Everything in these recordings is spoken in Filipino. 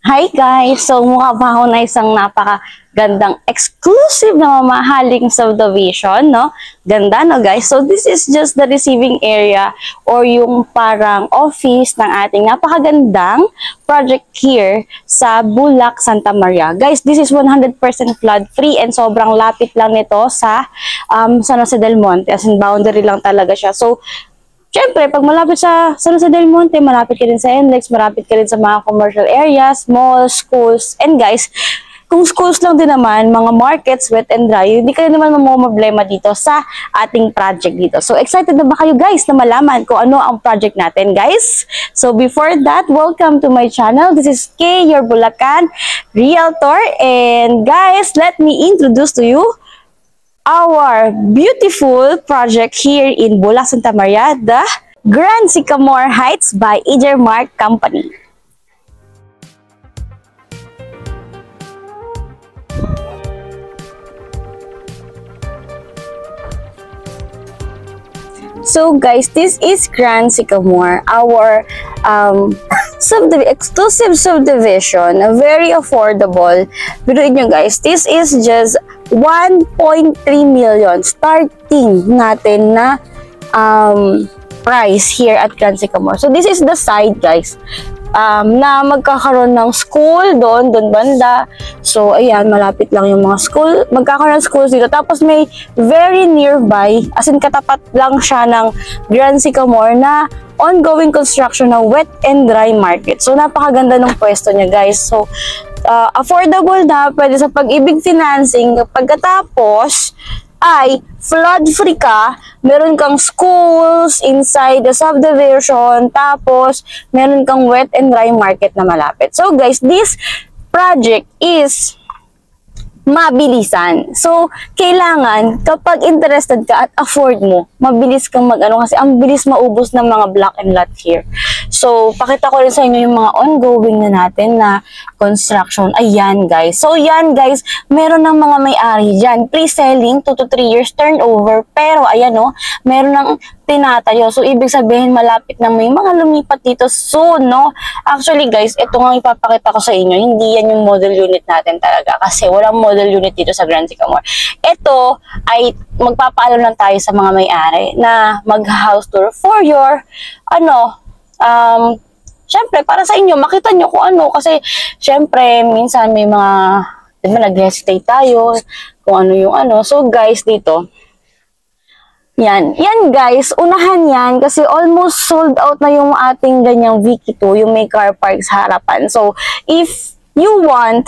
Hi guys! So mukha pa ako na isang napakagandang exclusive na mamahaling subdivision, no? Ganda, no guys? So this is just the receiving area or yung parang office ng ating napakagandang project here sa Bulac, Santa Maria. Guys, this is 100% flood free and sobrang lapit lang nito sa San Jose del Monte. As in boundary lang talaga siya. So siyempre, pag malapit sa San Jose del Monte, malapit ka rin sa NLEX, malapit ka rin sa mga commercial areas, malls, schools, and guys, kung schools lang din naman, mga markets, wet and dry, hindi ka naman problema dito sa ating project dito. So, excited na ba kayo guys na malaman kung ano ang project natin guys? So, before that, welcome to my channel. This is Kay, your Bulacan Realtor. And guys, let me introduce to you our beautiful project here in Bulac, Santa Maria, the Grand Sycamore Heights by Ejermark Company. So guys, this is Grand Sycamore, our exclusive subdivision, very affordable. Biruin nyo guys, this is just 1.3 million starting natin na price here at Grand Sycamore. So this is the side guys, na magkakaroon ng school doon banda. So ayan, malapit lang yung mga school, magkakaroon ng schools dito. Tapos may very nearby, as in katapat lang siya ng Grand Sycamore na ongoing construction ng wet and dry market. So napakaganda ng pwesto niya guys. So affordable na, pwede sa Pag-ibig financing. Pagkatapos ay flood-free ka, meron kang schools inside the subdivision, tapos meron kang wet and dry market na malapit. So guys, this project is mabilisan. So, kailangan kapag interested ka at afford mo, mabilis kang mag-ano kasi ang bilis maubos ng mga block and lot here. So, pakita ko rin sa inyo yung mga ongoing na natin na construction. Ayan guys. So, yan guys, meron ng mga may-ari dyan. Pre-selling, 2 to 3 years turnover. Pero, ayan o, meron ng tinatayo. So, ibig sabihin, malapit na may mga lumipat dito soon, no? Actually, guys, ito nga ipapakita ko sa inyo. Hindi yan yung model unit natin talaga. Kasi walang model unit dito sa Grand Sycamore. Ito ay magpapaalam lang tayo sa mga may-ari na mag-house tour for your, syempre, para sa inyo, makita nyo kung ano. Kasi, syempre, minsan may mga, diba, nag-hesitate tayo kung ano yung ano. So, guys, dito, yan guys, unahan yan kasi almost sold out na yung ating ganyang VQ2, yung may car park sa harapan. So, if you want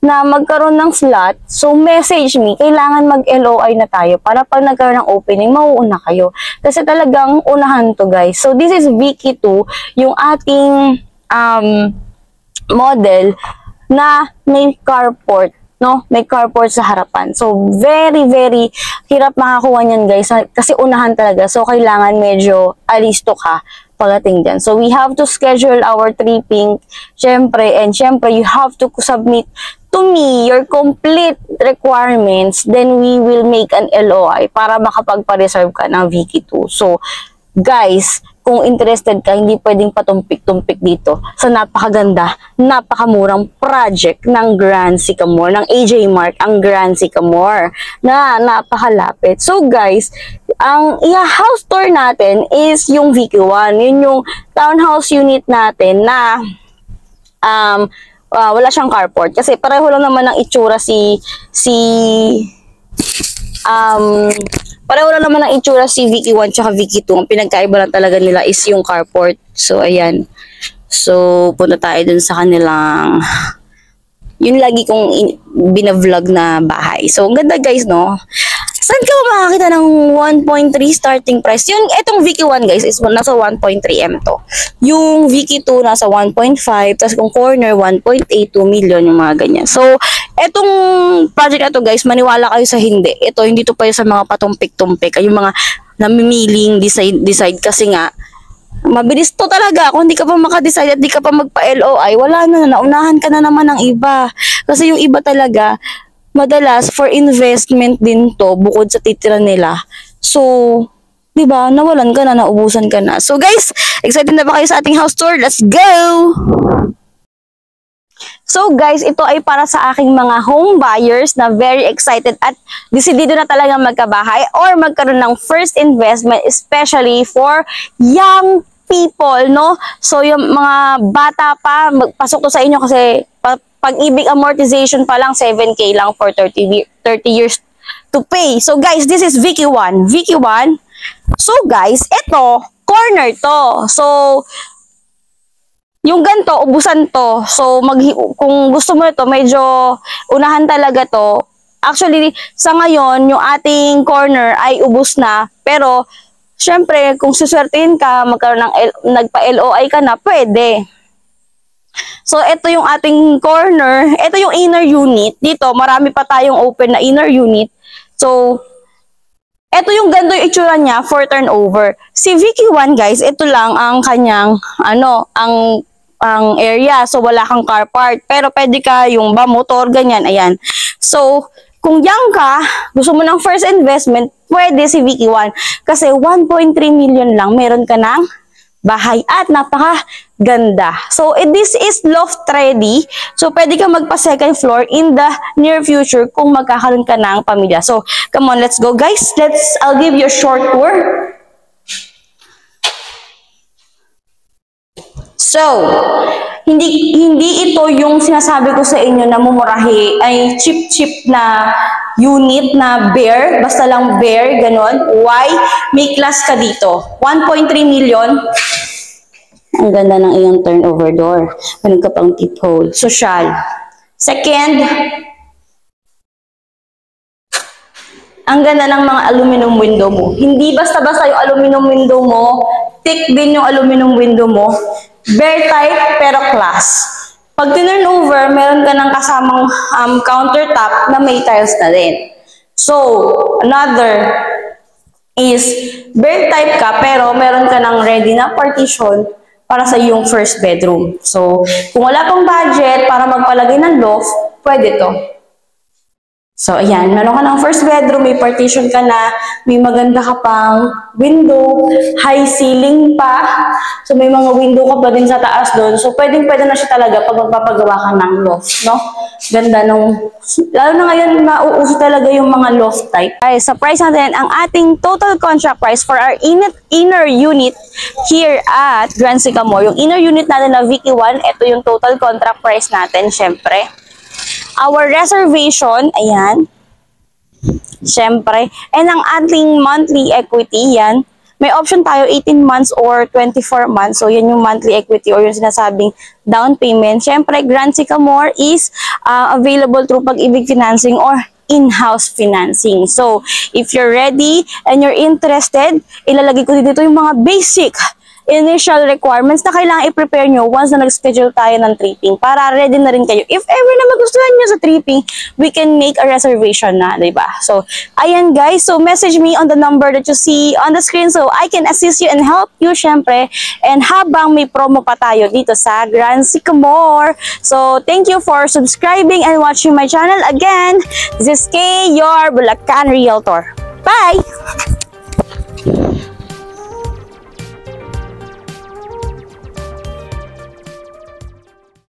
na magkaroon ng slot, so message me, kailangan mag-LOI na tayo para pag nagkaroon ng opening, mauuna kayo. Kasi talagang unahan to guys. So, this is VQ2, yung ating model na may carport. No, may carport sa harapan. So, very hirap makakuha niyan guys. Kasi unahan talaga. So, kailangan medyo alisto ka pagdating dyan. So, we have to schedule our tripping. Syempre, you have to submit to me your complete requirements. Then, we will make an LOI para makapagpa-reserve ka ng VQ2. So, guys, kung interested ka, hindi pwedeng patumpik-tumpik dito sa napakaganda, napakamurang project ng Grand Sycamore, ng Ejermark, ang Grand Sycamore, na napakalapit. So guys, ang house tour natin is yung VQ1. Yun yung townhouse unit natin na wala siyang carport. Kasi pareho lang naman ng itsura pareho lang naman ang itsura si VQ1 tsaka VQ2. Ang pinagkaiba lang talaga nila is yung carport. So, ayan. So, punta tayo dun sa kanilang yun lagi kong binavlog na bahay. So, ang ganda guys, no? Saan ka makakita ng 1.3 starting price? Yung, etong VQ1 guys is nasa 1.3M to. Yung VQ2 nasa 1.5, tapos kung corner 1.82 million yung mga ganyan. So, etong project na to guys, maniwala kayo sa hindi. Ito, hindi to pa sa mga patumpik-tumpik. Yung mga namimiling decide kasi nga, mabilis to talaga. Kung hindi ka pa makadecide at hindi ka pa magpa-LOI, wala na, naunahan ka na naman ng iba. Kasi yung iba talaga, madalas for investment din to bukod sa titira nila. So, 'di ba? Nawalan ka na, naubusan ka na. So guys, excited na ba kayo sa ating house tour? Let's go! So guys, ito ay para sa aking mga home buyers na very excited at desidido na talaga magkabahay or magkaroon ng first investment, especially for young people, no? So yung mga bata pa, magpasok to sa inyo kasi pag-ibig amortization pa lang, 7K lang for 30 years to pay. So guys, this is Vicky 1. Vicky 1. So guys, ito, corner to. So, yung ganito, ubusan to. So, kung gusto mo ito, medyo unahan talaga to. Actually, sa ngayon, yung ating corner ay ubus na. Pero, syempre, kung suswertein ka, magkaroon ng nagpa-LOI ka na, pwede. So, ito yung ating corner. Ito yung inner unit. Dito, marami pa tayong open na inner unit. So, ito yung ganda yung itsura niya for turnover. Si Vicky 1, guys, ito lang ang kanyang, ang area. So, wala kang car park. Pero pwede ka yung motor, ganyan, ayan. So, kung young ka, gusto mo ng first investment, pwede si Vicky 1. Kasi 1.3 million lang, meron ka ng bahay at napaka-ganda. So, this is loft ready. So, pwede ka magpa second floor in the near future kung magkakaroon ka ng pamilya. So, come on, let's go guys. I'll give you a short tour. So, hindi ito yung sinasabi ko sa inyo na mumurahi, ay cheap na unit na bare, basta lang bare, ganon. Why? May class ka dito. 1.3 million. Ang ganda ng iyong turnover door. Meron ka pang tip hole. Social. Second, ang ganda ng mga aluminum window mo. Hindi basta-basta yung aluminum window mo, thick din yung aluminum window mo. Bare type pero class. Pag turnover, meron ka ng kasamang countertop na may tiles na din. So, another is bare type ka pero meron ka ng ready na partition para sa iyong first bedroom. So, kung wala pang budget para magpalagay ng loft, pwede to. So, ayan, meron ka ng first bedroom, may partition ka na, may maganda ka pang window, high ceiling pa. So, may mga window ka pa din sa taas doon. So, pwede na siya talaga pag magpapagawa ka ng loft, no? Ganda nung, lalo na ngayon, mauuso talaga yung mga loft type. Ay, sa price natin, ang ating total contract price for our inner unit here at Grand Sycamore. Yung inner unit natin na Vicky 1, ito yung total contract price natin, syempre. Our reservation, ayan, syempre. And ang ating monthly equity, yan, may option tayo 18 months or 24 months. So, yan yung monthly equity or yung sinasabing down payment. Syempre, Grand Sycamore is available through Pag-ibig Financing or in-house financing. So, if you're ready and you're interested, ilalagay ko dito yung mga basic initial requirements na kailangan i-prepare nyo once na nag-schedule tayo ng tripping para ready na rin kayo. If ever na magustuhan nyo sa tripping, we can make a reservation na, diba? So, ayan guys. So, message me on the number that you see on the screen so I can assist you and help you, syempre. And habang may promo pa tayo dito sa Grand Sycamore. So, thank you for subscribing and watching my channel. Again, this is Kay, your Bulacan Realtor. Bye!